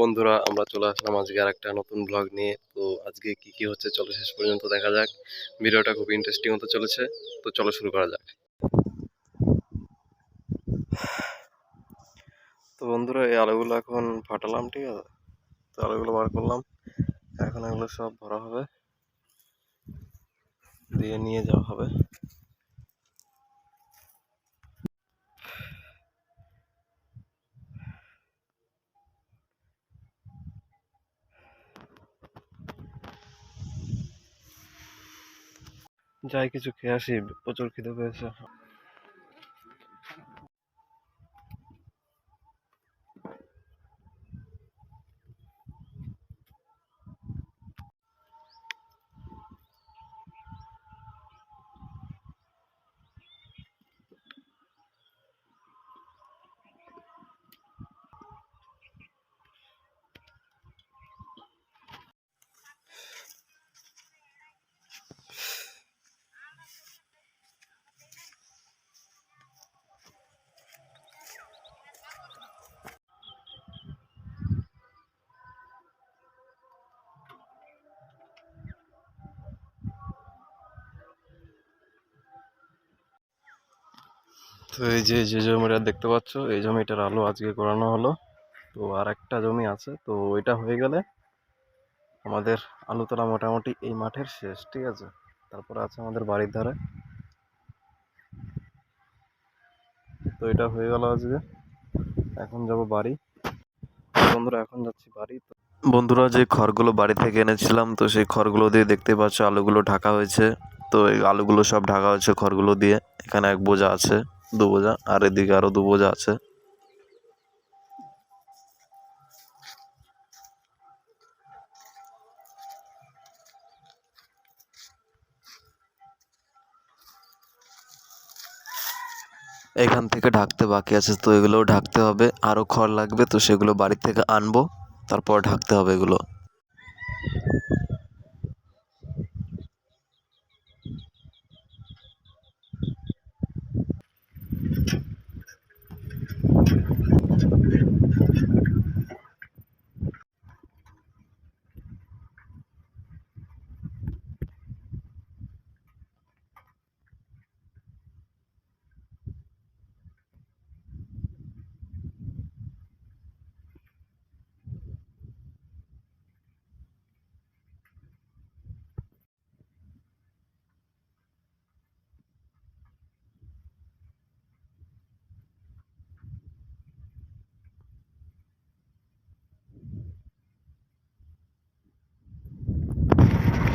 বন্ধুরা, আমরা চলে আসলাম আজকে আর একটা নতুন ব্লগ নিয়ে। তো আজকে কি কি হচ্ছে চলো শেষ পর্যন্ত দেখা যাক। ভিডিওটা খুব ইন্টারেস্টিং হতে চলেছে। তো চলো শুরু করা যাক। তো বন্ধুরা, এই আলুগুলো এখন ফাটালাম, ঠিক আছে। তো আলুগুলো বার করলাম, এখন এগুলো সব ভরা হবে, দিয়ে নিয়ে যাওয়া হবে। যাই কিছু খেয়ে আসি, প্রচুর খিদে পেয়েছে। তো এই যে যে জমিটা দেখতে পাচ্ছ, এই জমিটার আলু আজকে করানো হলো। তো আর একটা জমি আছে, তো ওইটা হয়ে গেলে আমাদের আলু তোলা মোটামুটি এই মাঠের শেষ, ঠিক আছে। তারপরে আছে আমাদের বাড়ির ধারে। তো এটা হয়ে গেল আজকে, এখন যাব বাড়ি। বন্ধুরা, এখন যাচ্ছি বাড়ি। বন্ধুরা, যে খড়গুলো বাড়ি থেকে এনেছিলাম, তো সেই খড়গুলো দিয়ে দেখতে পাচ্ছ আলুগুলো ঢাকা হয়েছে। তো এই আলুগুলো সব ঢাকা হয়েছে খড়গুলো দিয়ে। এখানে এক বোঝা আছে, দু বোঝা, আর এদিকে আরো দু বোঝা আছে। এখান থেকে ঢাকতে বাকি আছে, তো এগুলোও ঢাকতে হবে। আরো খড় লাগবে, তো সেগুলো বাড়ি থেকে আনবো, তারপর ঢাকতে হবে এগুলো।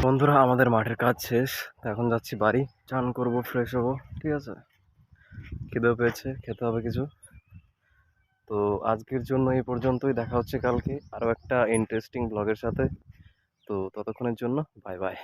বন্ধুরা, আমাদের মাঠের কাজ শেষ। এখন যাচ্ছি বাড়ি, চান করবো, ফ্রেশ হবো, ঠিক আছে। খিদেও পেয়েছে, খেতে হবে কিছু। তো আজকের জন্য এই পর্যন্তই। দেখা হচ্ছে কালকে আরো একটা ইন্টারেস্টিং ব্লগের সাথে। তো ততক্ষণের জন্য বাই বাই।